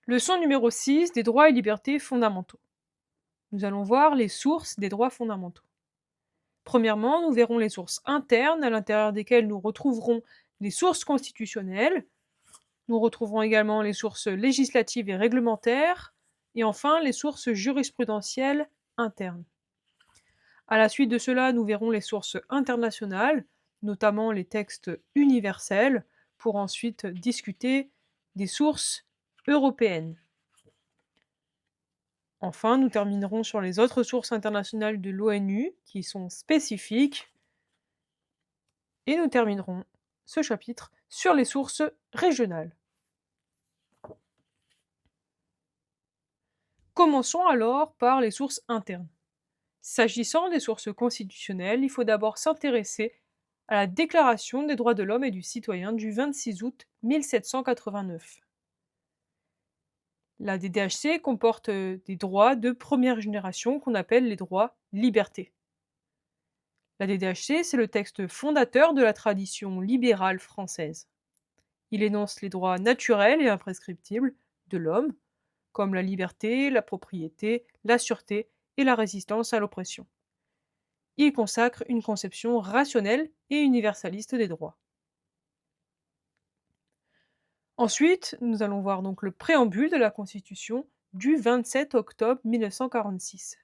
Leçon numéro 6 des droits et libertés fondamentaux. Nous allons voir les sources des droits fondamentaux. Premièrement, nous verrons les sources internes à l'intérieur desquelles nous retrouverons les sources constitutionnelles. Nous retrouverons également les sources législatives et réglementaires. Et enfin, les sources jurisprudentielles internes. À la suite de cela, nous verrons les sources internationales, notamment les textes universels, pour ensuite discuter des sources européennes. Enfin, nous terminerons sur les autres sources internationales de l'ONU qui sont spécifiques. Et nous terminerons ce chapitre sur les sources régionales. Commençons alors par les sources internes. S'agissant des sources constitutionnelles, il faut d'abord s'intéresser à la Déclaration des droits de l'homme et du citoyen du 26 août 1789. La DDHC comporte des droits de première génération qu'on appelle les droits libertés. La DDHC, c'est le texte fondateur de la tradition libérale française. Il énonce les droits naturels et imprescriptibles de l'homme, comme la liberté, la propriété, la sûreté et la résistance à l'oppression. Il consacre une conception rationnelle et universaliste des droits. Ensuite, nous allons voir donc le préambule de la Constitution du 27 octobre 1946.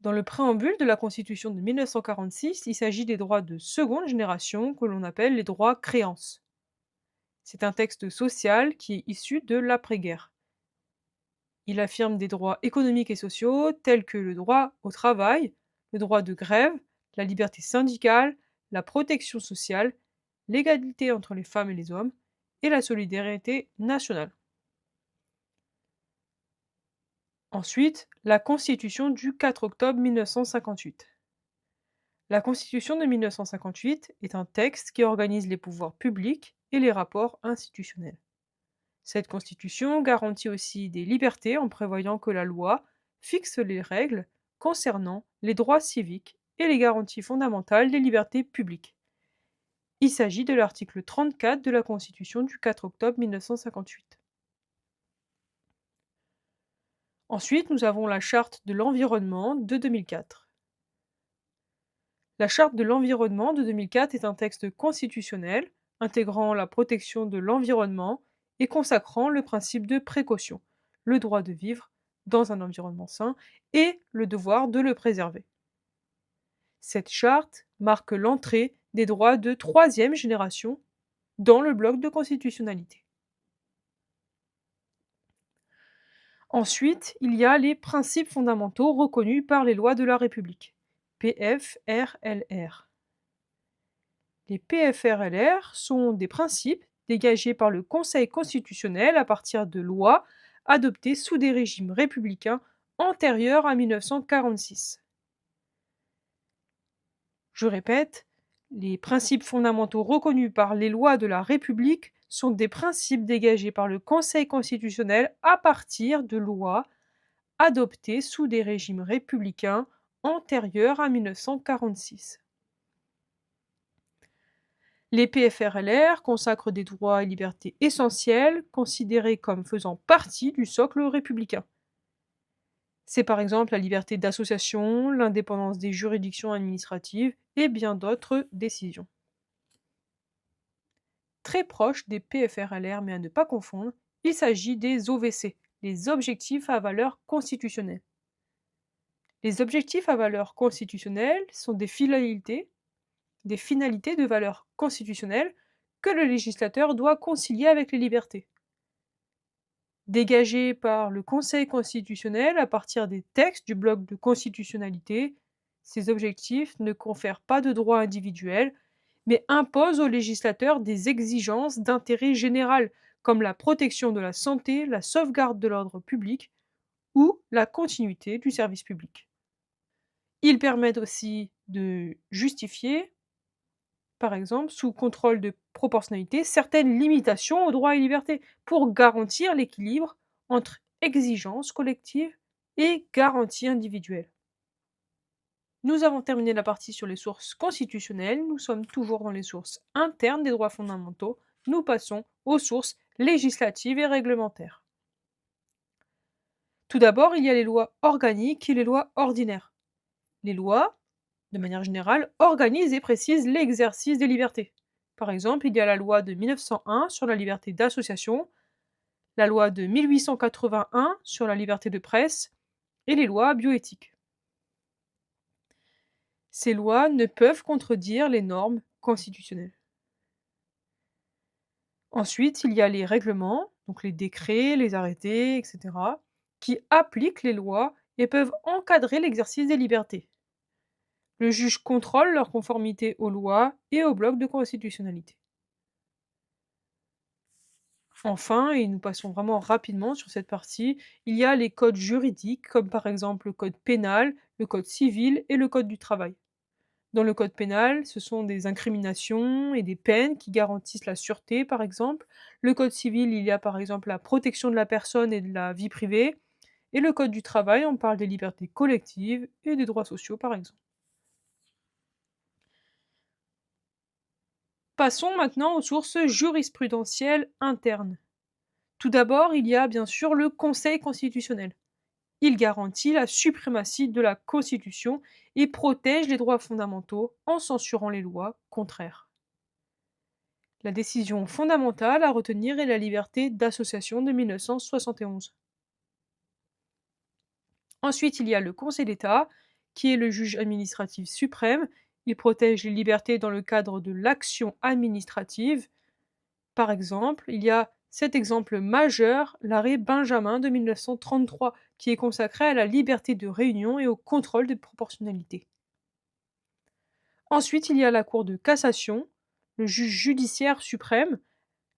Dans le préambule de la Constitution de 1946, il s'agit des droits de seconde génération que l'on appelle les droits créances. C'est un texte social qui est issu de l'après-guerre. Il affirme des droits économiques et sociaux tels que le droit au travail, le droit de grève, la liberté syndicale, la protection sociale, l'égalité entre les femmes et les hommes et la solidarité nationale. Ensuite, la Constitution du 4 octobre 1958. La Constitution de 1958 est un texte qui organise les pouvoirs publics et les rapports institutionnels. Cette Constitution garantit aussi des libertés en prévoyant que la loi fixe les règles concernant les droits civiques et les garanties fondamentales des libertés publiques. Il s'agit de l'article 34 de la Constitution du 4 octobre 1958. Ensuite, nous avons la Charte de l'environnement de 2004. La Charte de l'environnement de 2004 est un texte constitutionnel intégrant la protection de l'environnement et consacrant le principe de précaution, le droit de vivre dans un environnement sain et le devoir de le préserver. Cette charte marque l'entrée des droits de troisième génération dans le bloc de constitutionnalité. Ensuite, il y a les principes fondamentaux reconnus par les lois de la République, PFRLR. Les PFRLR sont des principes dégagés par le Conseil constitutionnel à partir de lois adoptées sous des régimes républicains antérieurs à 1946. Je répète, les principes fondamentaux reconnus par les lois de la République sont des principes dégagés par le Conseil constitutionnel à partir de lois adoptées sous des régimes républicains antérieurs à 1946. Les PFRLR consacrent des droits et libertés essentiels considérés comme faisant partie du socle républicain. C'est par exemple la liberté d'association, l'indépendance des juridictions administratives et bien d'autres décisions. Très proche des PFRLR, mais à ne pas confondre, il s'agit des OVC, les objectifs à valeur constitutionnelle. Les objectifs à valeur constitutionnelle sont des finalités de valeur constitutionnelle que le législateur doit concilier avec les libertés. Dégagés par le Conseil constitutionnel à partir des textes du bloc de constitutionnalité, ces objectifs ne confèrent pas de droits individuels, mais imposent au législateur des exigences d'intérêt général, comme la protection de la santé, la sauvegarde de l'ordre public ou la continuité du service public. Ils permettent aussi de justifier, par exemple, sous contrôle de proportionnalité, certaines limitations aux droits et libertés pour garantir l'équilibre entre exigences collectives et garanties individuelles. Nous avons terminé la partie sur les sources constitutionnelles, nous sommes toujours dans les sources internes des droits fondamentaux, nous passons aux sources législatives et réglementaires. Tout d'abord, il y a les lois organiques et les lois ordinaires. Les lois, de manière générale, organisent et précisent l'exercice des libertés. Par exemple, il y a la loi de 1901 sur la liberté d'association, la loi de 1881 sur la liberté de presse et les lois bioéthiques. Ces lois ne peuvent contredire les normes constitutionnelles. Ensuite, il y a les règlements, donc les décrets, les arrêtés, etc., qui appliquent les lois et peuvent encadrer l'exercice des libertés. Le juge contrôle leur conformité aux lois et au bloc de constitutionnalité. Enfin, et nous passons vraiment rapidement sur cette partie, il y a les codes juridiques, comme par exemple le code pénal, le code civil et le code du travail. Dans le code pénal, ce sont des incriminations et des peines qui garantissent la sûreté, par exemple. Le code civil, il y a par exemple la protection de la personne et de la vie privée. Et le code du travail, on parle des libertés collectives et des droits sociaux, par exemple. Passons maintenant aux sources jurisprudentielles internes. Tout d'abord, il y a bien sûr le Conseil constitutionnel. Il garantit la suprématie de la Constitution et protège les droits fondamentaux en censurant les lois contraires. La décision fondamentale à retenir est la liberté d'association de 1971. Ensuite, il y a le Conseil d'État, qui est le juge administratif suprême. Il protège les libertés dans le cadre de l'action administrative. Par exemple, il y a cet exemple majeur, l'arrêt Benjamin de 1933, qui est consacré à la liberté de réunion et au contrôle de proportionnalité. Ensuite, il y a la Cour de cassation, le juge judiciaire suprême.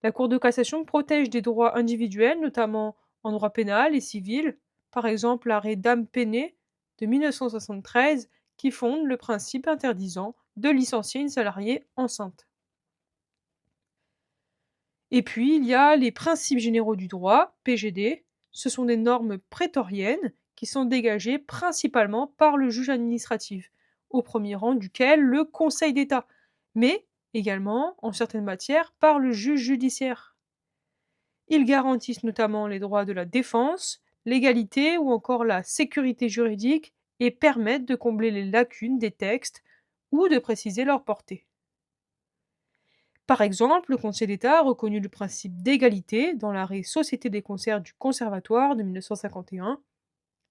La Cour de cassation protège des droits individuels, notamment en droit pénal et civil, par exemple l'arrêt Dame Penney de 1973 qui fonde le principe interdisant de licencier une salariée enceinte. Et puis il y a les principes généraux du droit, PGD. Ce sont des normes prétoriennes qui sont dégagées principalement par le juge administratif, au premier rang duquel le Conseil d'État, mais également, en certaines matières, par le juge judiciaire. Ils garantissent notamment les droits de la défense, l'égalité ou encore la sécurité juridique et permettent de combler les lacunes des textes ou de préciser leur portée. Par exemple, le Conseil d'État a reconnu le principe d'égalité dans l'arrêt Société des concerts du Conservatoire de 1951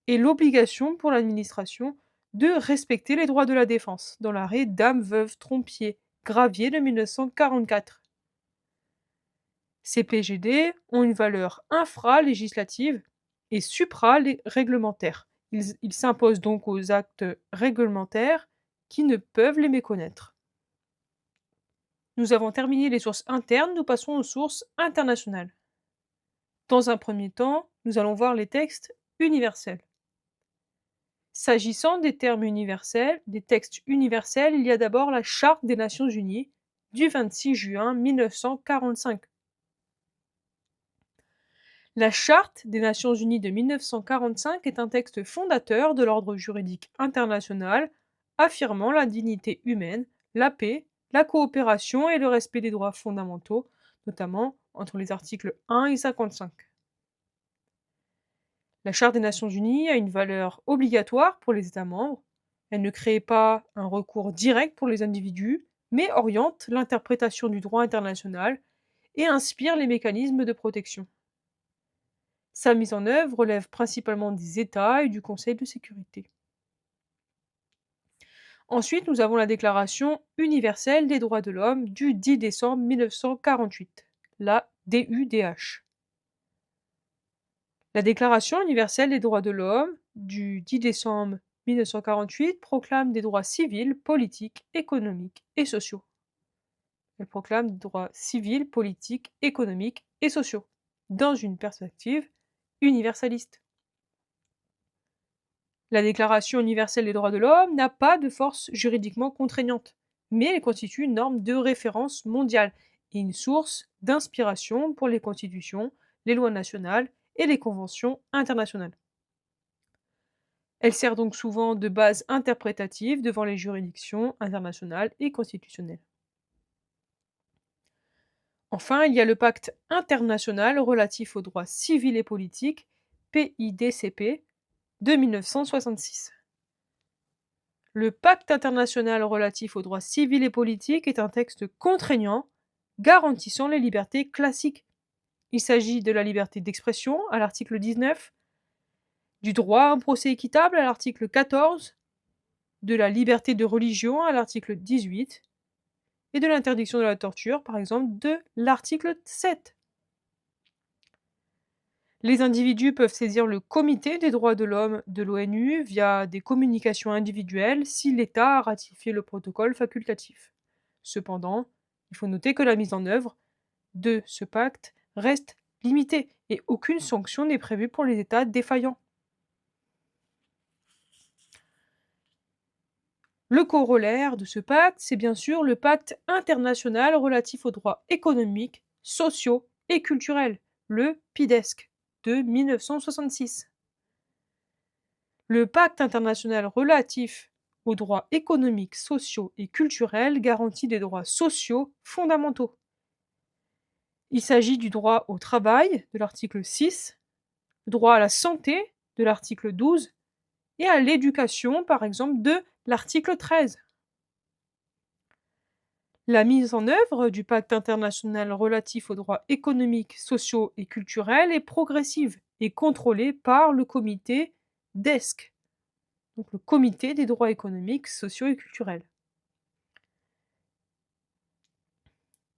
et l'obligation pour l'administration de respecter les droits de la défense dans l'arrêt Dame Veuve Trompier Gravier de 1944. Ces PGD ont une valeur infra-législative et supra-réglementaire. Ils s'imposent donc aux actes réglementaires qui ne peuvent les méconnaître. Nous avons terminé les sources internes, nous passons aux sources internationales. Dans un premier temps, nous allons voir les textes universels. S'agissant des termes universels, des textes universels, il y a d'abord la Charte des Nations Unies du 26 juin 1945. La Charte des Nations Unies de 1945 est un texte fondateur de l'ordre juridique international, affirmant la dignité humaine, la paix, la coopération et le respect des droits fondamentaux, notamment entre les articles 1 et 55. La Charte des Nations Unies a une valeur obligatoire pour les États membres. Elle ne crée pas un recours direct pour les individus, mais oriente l'interprétation du droit international et inspire les mécanismes de protection. Sa mise en œuvre relève principalement des États et du Conseil de sécurité. Ensuite, nous avons la Déclaration universelle des droits de l'homme du 10 décembre 1948, la DUDH. La Déclaration universelle des droits de l'homme du 10 décembre 1948 proclame des droits civils, politiques, économiques et sociaux. Elle proclame des droits civils, politiques, économiques et sociaux, dans une perspective universaliste. La Déclaration universelle des droits de l'homme n'a pas de force juridiquement contraignante, mais elle constitue une norme de référence mondiale et une source d'inspiration pour les constitutions, les lois nationales et les conventions internationales. Elle sert donc souvent de base interprétative devant les juridictions internationales et constitutionnelles. Enfin, il y a le pacte international relatif aux droits civils et politiques, PIDCP, de 1966. Le pacte international relatif aux droits civils et politiques est un texte contraignant garantissant les libertés classiques. Il s'agit de la liberté d'expression à l'article 19, du droit à un procès équitable à l'article 14, de la liberté de religion à l'article 18 et de l'interdiction de la torture, par exemple, de l'article 7. Les individus peuvent saisir le Comité des droits de l'homme de l'ONU via des communications individuelles si l'État a ratifié le protocole facultatif. Cependant, il faut noter que la mise en œuvre de ce pacte reste limitée et aucune sanction n'est prévue pour les États défaillants. Le corollaire de ce pacte, c'est bien sûr le pacte international relatif aux droits économiques, sociaux et culturels, le PIDESC, de 1966. Le pacte international relatif aux droits économiques, sociaux et culturels garantit des droits sociaux fondamentaux. Il s'agit du droit au travail, de l'article 6, le droit à la santé, de l'article 12, et à l'éducation, par exemple, de l'article 13. La mise en œuvre du pacte international relatif aux droits économiques, sociaux et culturels est progressive et contrôlée par le comité DESC, donc le comité des droits économiques, sociaux et culturels.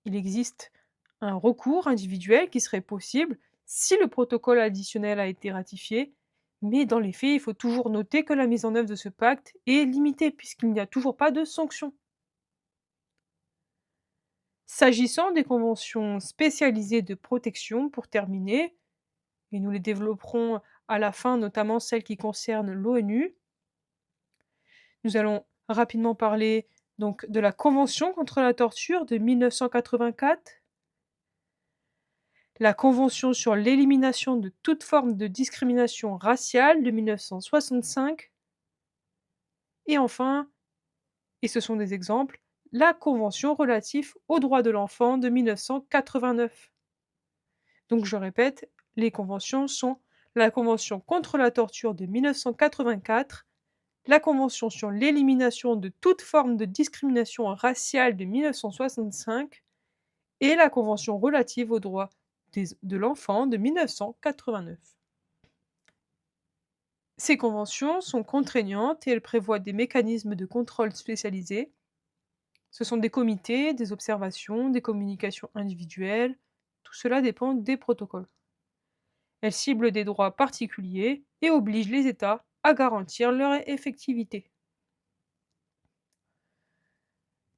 Il existe un recours individuel qui serait possible si le protocole additionnel a été ratifié, mais dans les faits, il faut toujours noter que la mise en œuvre de ce pacte est limitée puisqu'il n'y a toujours pas de sanctions. S'agissant des conventions spécialisées de protection, pour terminer, et nous les développerons à la fin, notamment celles qui concernent l'ONU, nous allons rapidement parler donc de la Convention contre la torture de 1984, la Convention sur l'élimination de toute forme de discrimination raciale de 1965, et enfin, et ce sont des exemples, la Convention relative aux droits de l'enfant de 1989. Donc je répète, les conventions sont la Convention contre la torture de 1984, la Convention sur l'élimination de toute forme de discrimination raciale de 1965 et la Convention relative aux droits de l'enfant de 1989. Ces conventions sont contraignantes et elles prévoient des mécanismes de contrôle spécialisés. Ce sont des comités, des observations, des communications individuelles. Tout cela dépend des protocoles. Elles ciblent des droits particuliers et obligent les États à garantir leur effectivité.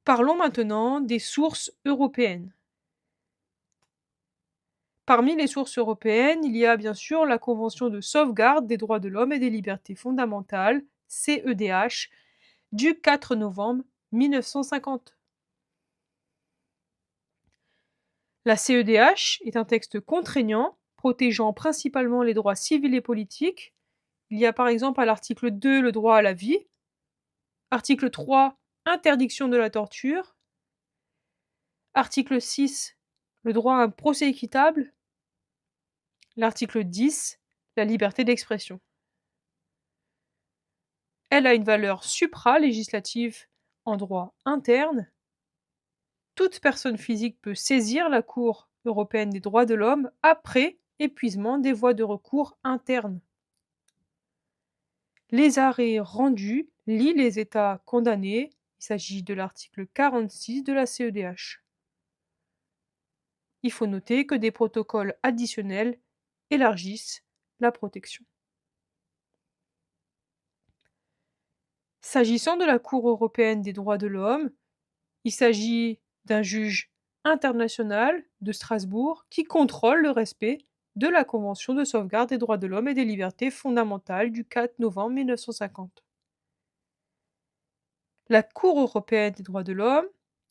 Parlons maintenant des sources européennes. Parmi les sources européennes, il y a bien sûr la Convention de sauvegarde des droits de l'homme et des libertés fondamentales, CEDH, du 4 novembre 1950. La CEDH est un texte contraignant, protégeant principalement les droits civils et politiques. Il y a par exemple à l'article 2 le droit à la vie, article 3 interdiction de la torture, article 6 le droit à un procès équitable, l'article 10 la liberté d'expression. Elle a une valeur supra-législative en droit interne. Toute personne physique peut saisir la Cour européenne des droits de l'homme après épuisement des voies de recours internes. Les arrêts rendus lient les États condamnés. Il s'agit de l'article 46 de la CEDH. Il faut noter que des protocoles additionnels élargissent la protection. S'agissant de la Cour européenne des droits de l'homme, il s'agit d'un juge international de Strasbourg qui contrôle le respect de la Convention de sauvegarde des droits de l'homme et des libertés fondamentales du 4 novembre 1950. La Cour européenne des droits de l'homme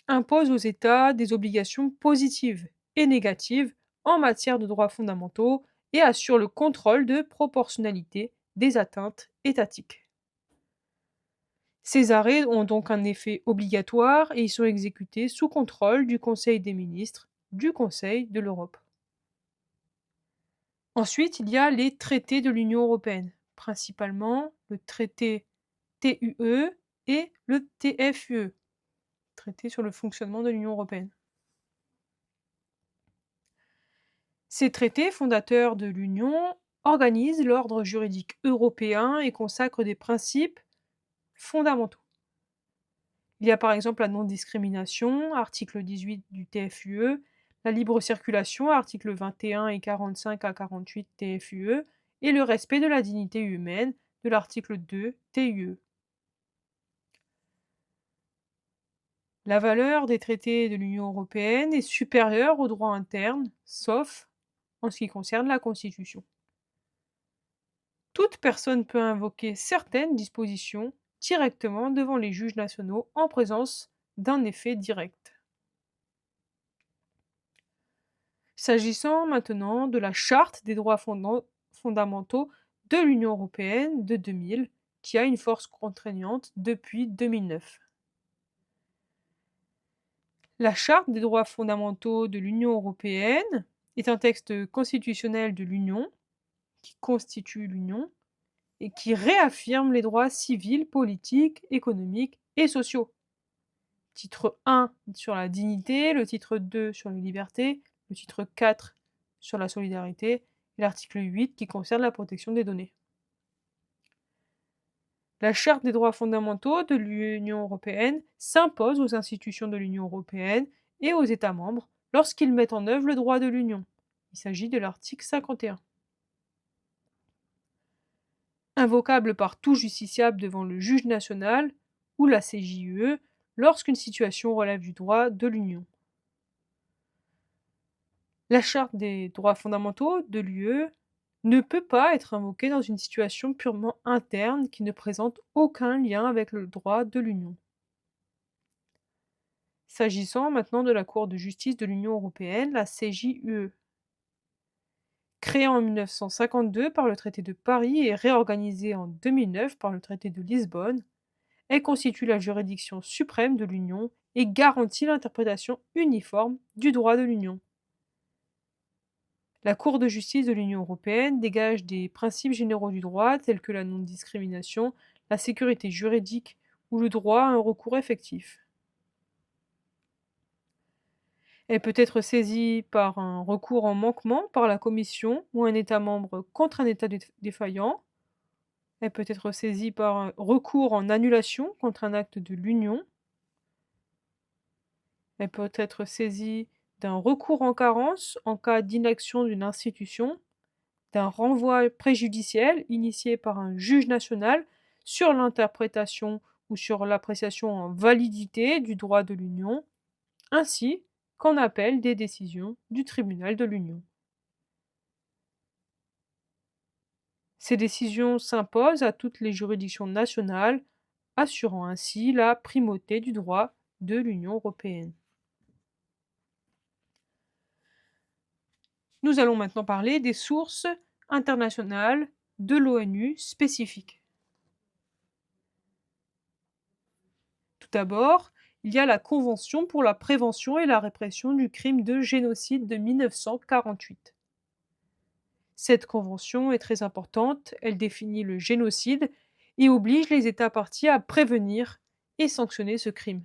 impose aux États des obligations positives et négatives en matière de droits fondamentaux et assure le contrôle de proportionnalité des atteintes étatiques. Ces arrêts ont donc un effet obligatoire et ils sont exécutés sous contrôle du Conseil des ministres du Conseil de l'Europe. Ensuite, il y a les traités de l'Union européenne, principalement le traité TUE et le TFUE, traité sur le fonctionnement de l'Union européenne. Ces traités fondateurs de l'Union organisent l'ordre juridique européen et consacrent des principes fondamentaux. Il y a par exemple la non-discrimination, article 18 du TFUE, la libre circulation, articles 21 et 45 à 48 TFUE, et le respect de la dignité humaine de l'article 2 TUE. La valeur des traités de l'Union européenne est supérieure au droit interne, sauf en ce qui concerne la Constitution. Toute personne peut invoquer certaines dispositions directement devant les juges nationaux en présence d'un effet direct. S'agissant maintenant de la Charte des droits fondamentaux de l'Union européenne de 2000, qui a une force contraignante depuis 2009. La Charte des droits fondamentaux de l'Union européenne est un texte constitutionnel de l'Union, qui constitue l'Union, et qui réaffirme les droits civils, politiques, économiques et sociaux. Titre 1 sur la dignité, le titre 2 sur les libertés, le titre 4 sur la solidarité et l'article 8 qui concerne la protection des données. La Charte des droits fondamentaux de l'Union européenne s'impose aux institutions de l'Union européenne et aux États membres lorsqu'ils mettent en œuvre le droit de l'Union. Il s'agit de l'article 51. Invocable par tout justiciable devant le juge national ou la CJUE lorsqu'une situation relève du droit de l'Union. La Charte des droits fondamentaux de l'UE ne peut pas être invoquée dans une situation purement interne qui ne présente aucun lien avec le droit de l'Union. S'agissant maintenant de la Cour de justice de l'Union européenne, la CJUE. Créée en 1952 par le traité de Paris et réorganisée en 2009 par le traité de Lisbonne, elle constitue la juridiction suprême de l'Union et garantit l'interprétation uniforme du droit de l'Union. La Cour de justice de l'Union européenne dégage des principes généraux du droit tels que la non-discrimination, la sécurité juridique ou le droit à un recours effectif. Elle peut être saisie par un recours en manquement par la Commission ou un État membre contre un État défaillant. Elle peut être saisie par un recours en annulation contre un acte de l'Union. Elle peut être saisie d'un recours en carence en cas d'inaction d'une institution, d'un renvoi préjudiciel initié par un juge national sur l'interprétation ou sur l'appréciation en validité du droit de l'Union, ainsi qu'en appel des décisions du tribunal de l'Union. Ces décisions s'imposent à toutes les juridictions nationales, assurant ainsi la primauté du droit de l'Union européenne. Nous allons maintenant parler des sources internationales de l'ONU spécifiques. Tout d'abord, il y a la Convention pour la prévention et la répression du crime de génocide de 1948. Cette convention est très importante, elle définit le génocide et oblige les États parties à prévenir et sanctionner ce crime.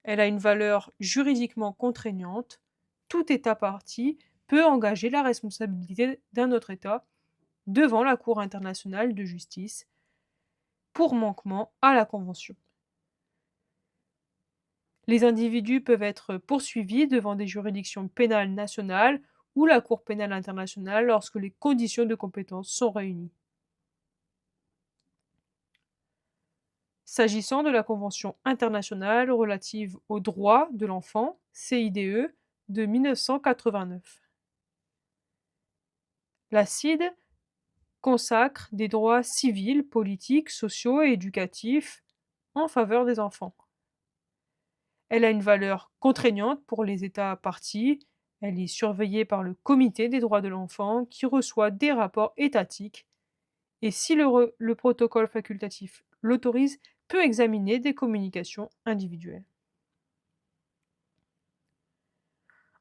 Elle a une valeur juridiquement contraignante. Tout État partie peut engager la responsabilité d'un autre État devant la Cour internationale de justice pour manquement à la Convention. Les individus peuvent être poursuivis devant des juridictions pénales nationales ou la Cour pénale internationale lorsque les conditions de compétence sont réunies. S'agissant de la Convention internationale relative aux droits de l'enfant, CIDE, de 1989. La CIDE consacre des droits civils, politiques, sociaux et éducatifs en faveur des enfants. Elle a une valeur contraignante pour les États parties. Elle est surveillée par le Comité des droits de l'enfant qui reçoit des rapports étatiques et si le protocole facultatif l'autorise, peut examiner des communications individuelles.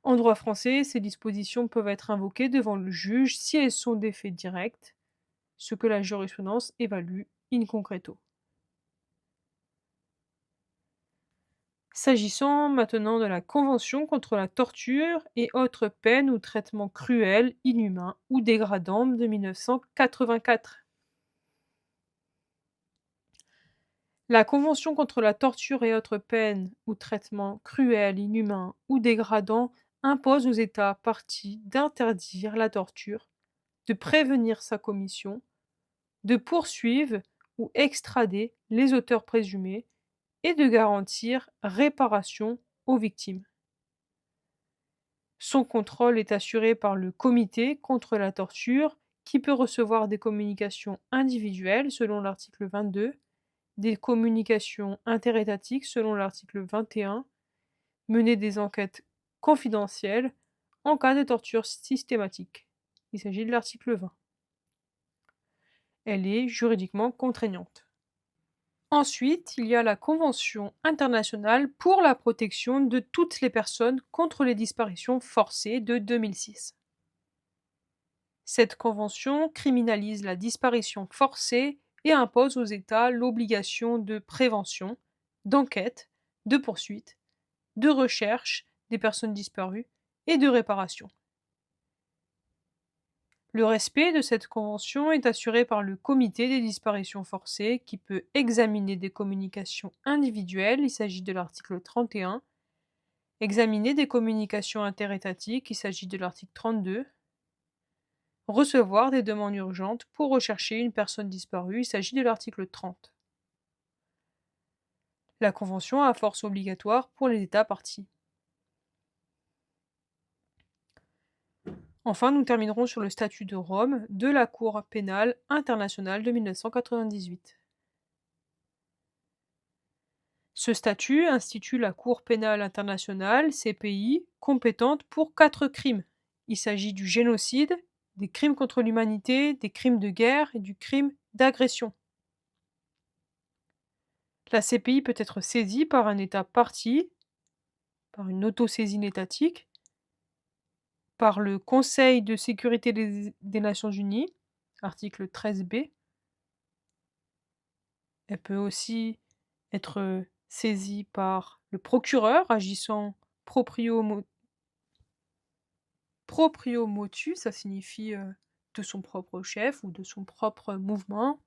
En droit français, ces dispositions peuvent être invoquées devant le juge si elles sont d'effet direct, ce que la jurisprudence évalue in concreto. S'agissant maintenant de la Convention contre la torture et autres peines ou traitements cruels, inhumains ou dégradants de 1984. La Convention contre la torture et autres peines ou traitements cruels, inhumains ou dégradants impose aux États parties d'interdire la torture, de prévenir sa commission, de poursuivre ou extrader les auteurs présumés et de garantir réparation aux victimes. Son contrôle est assuré par le Comité contre la torture, qui peut recevoir des communications individuelles selon l'article 22, des communications interétatiques selon l'article 21, mener des enquêtes confidentielles en cas de torture systématique. Il s'agit de l'article 20. Elle est juridiquement contraignante. Ensuite, il y a la Convention internationale pour la protection de toutes les personnes contre les disparitions forcées de 2006. Cette convention criminalise la disparition forcée et impose aux États l'obligation de prévention, d'enquête, de poursuite, de recherche des personnes disparues et de réparation. Le respect de cette convention est assuré par le Comité des disparitions forcées qui peut examiner des communications individuelles, il s'agit de l'article 31, examiner des communications interétatiques, il s'agit de l'article 32, recevoir des demandes urgentes pour rechercher une personne disparue, il s'agit de l'article 30. La convention a force obligatoire pour les États parties. Enfin, nous terminerons sur le statut de Rome de la Cour pénale internationale de 1998. Ce statut institue la Cour pénale internationale, CPI, compétente pour 4 crimes. Il s'agit du génocide, des crimes contre l'humanité, des crimes de guerre et du crime d'agression. La CPI peut être saisie par un État partie, par une autosaisine étatique, par le Conseil de sécurité des Nations Unies, article 13b. Elle peut aussi être saisie par le procureur agissant proprio motu, ça signifie de son propre chef ou de son propre mouvement.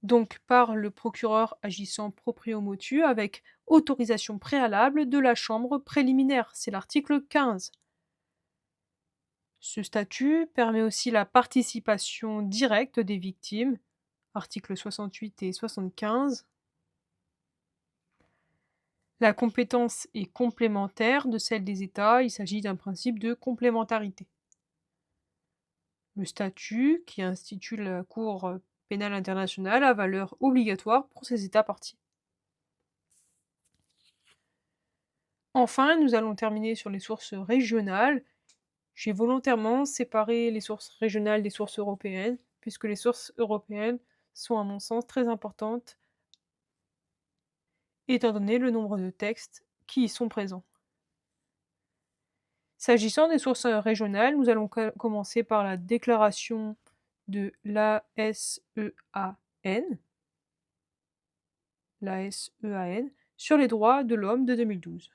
Donc par le procureur agissant proprio motu avec autorisation préalable de la chambre préliminaire, c'est l'article 15. Ce statut permet aussi la participation directe des victimes, articles 68 et 75. La compétence est complémentaire de celle des États, il s'agit d'un principe de complémentarité. Le statut, qui institue la Cour pénale internationale, a valeur obligatoire pour ces États parties. Enfin, nous allons terminer sur les sources régionales. J'ai volontairement séparé les sources régionales des sources européennes, puisque les sources européennes sont à mon sens très importantes, étant donné le nombre de textes qui y sont présents. S'agissant des sources régionales, nous allons commencer par la déclaration de l'ASEAN sur les droits de l'homme de 2012.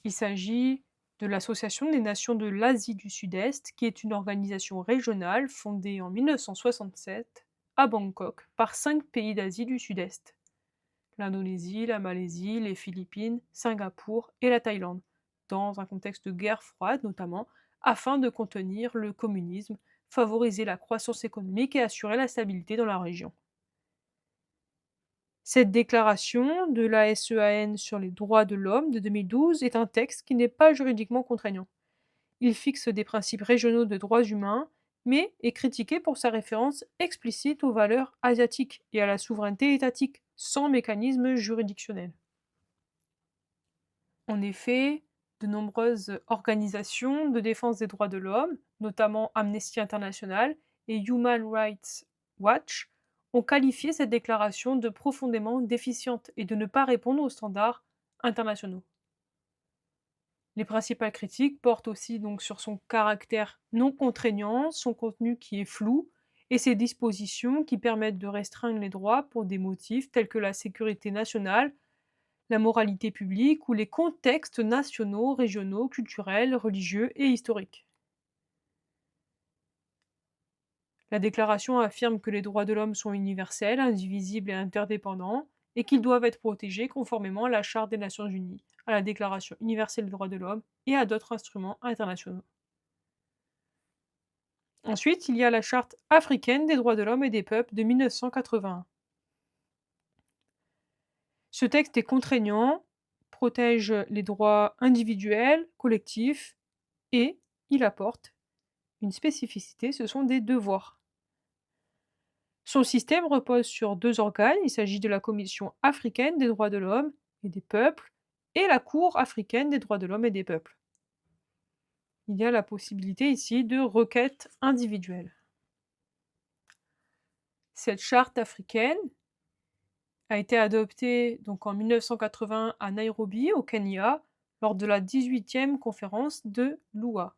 Il s'agit de l'Association des nations de l'Asie du Sud-Est, qui est une organisation régionale fondée en 1967 à Bangkok par 5 pays d'Asie du Sud-Est: l'Indonésie, la Malaisie, les Philippines, Singapour et la Thaïlande, dans un contexte de guerre froide notamment, afin de contenir le communisme, favoriser la croissance économique et assurer la stabilité dans la région. Cette déclaration de l'ASEAN sur les droits de l'homme de 2012 est un texte qui n'est pas juridiquement contraignant. Il fixe des principes régionaux de droits humains, mais est critiqué pour sa référence explicite aux valeurs asiatiques et à la souveraineté étatique, sans mécanisme juridictionnel. En effet, de nombreuses organisations de défense des droits de l'homme, notamment Amnesty International et Human Rights Watch, ont qualifié cette déclaration de profondément déficiente et de ne pas répondre aux standards internationaux. Les principales critiques portent aussi donc sur son caractère non contraignant, son contenu qui est flou, et ses dispositions qui permettent de restreindre les droits pour des motifs tels que la sécurité nationale, la moralité publique ou les contextes nationaux, régionaux, culturels, religieux et historiques. La Déclaration affirme que les droits de l'homme sont universels, indivisibles et interdépendants, et qu'ils doivent être protégés conformément à la Charte des Nations Unies, à la Déclaration universelle des droits de l'homme et à d'autres instruments internationaux. Ensuite, il y a la Charte africaine des droits de l'homme et des peuples de 1981. Ce texte est contraignant, protège les droits individuels, collectifs, et il apporte une spécificité, ce sont des devoirs. Son système repose sur deux organes, il s'agit de la Commission africaine des droits de l'homme et des peuples et la Cour africaine des droits de l'homme et des peuples. Il y a la possibilité ici de requêtes individuelles. Cette charte africaine a été adoptée donc en 1980 à Nairobi, au Kenya, lors de la 18e conférence de l'OUA.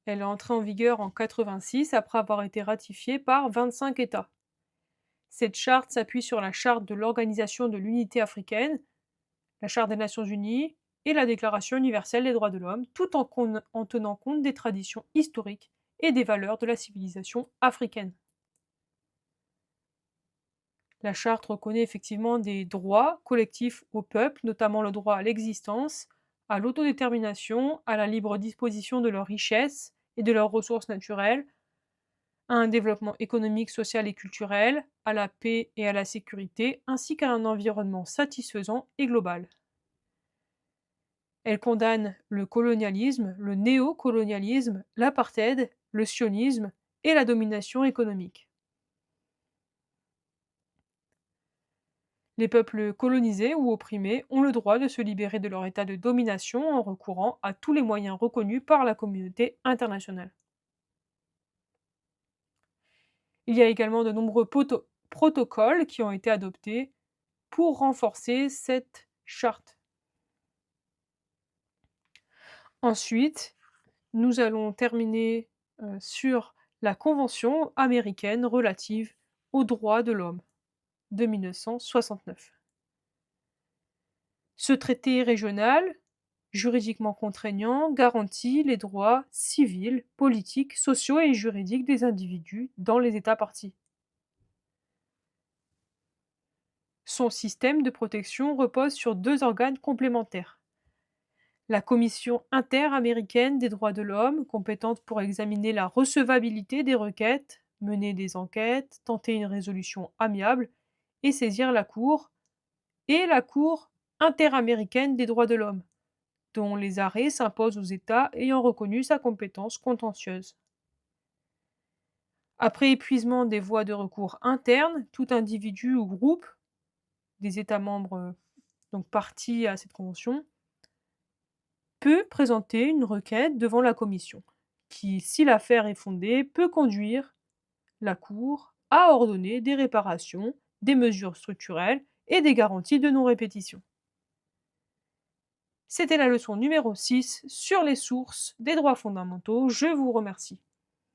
Elle est entrée en vigueur en 1986 après avoir été ratifiée par 25 États. Cette charte s'appuie sur la charte de l'Organisation de l'Unité africaine, la charte des Nations Unies et la Déclaration universelle des droits de l'homme, tout en tenant compte des traditions historiques et des valeurs de la civilisation africaine. La charte reconnaît effectivement des droits collectifs au peuple, notamment le droit à l'existence, à l'autodétermination, à la libre disposition de leurs richesses et de leurs ressources naturelles, à un développement économique, social et culturel, à la paix et à la sécurité, ainsi qu'à un environnement satisfaisant et global. Elle condamne le colonialisme, le néocolonialisme, l'apartheid, le sionisme et la domination économique. Les peuples colonisés ou opprimés ont le droit de se libérer de leur état de domination en recourant à tous les moyens reconnus par la communauté internationale. Il y a également de nombreux protocoles qui ont été adoptés pour renforcer cette charte. Ensuite, nous allons terminer sur la Convention américaine relative aux droits de l'homme de 1969. Ce traité régional, juridiquement contraignant, garantit les droits civils, politiques, sociaux et juridiques des individus dans les États parties. Son système de protection repose sur deux organes complémentaires. La Commission interaméricaine des droits de l'homme, compétente pour examiner la recevabilité des requêtes, mener des enquêtes, tenter une résolution amiable et saisir la Cour, et la Cour interaméricaine des droits de l'homme, dont les arrêts s'imposent aux États ayant reconnu sa compétence contentieuse. Après épuisement des voies de recours internes, tout individu ou groupe des États membres donc partis à cette convention peut présenter une requête devant la Commission, qui, si l'affaire est fondée, peut conduire la Cour à ordonner des réparations, des mesures structurelles et des garanties de non-répétition. C'était la leçon numéro 6 sur les sources des droits fondamentaux. Je vous remercie.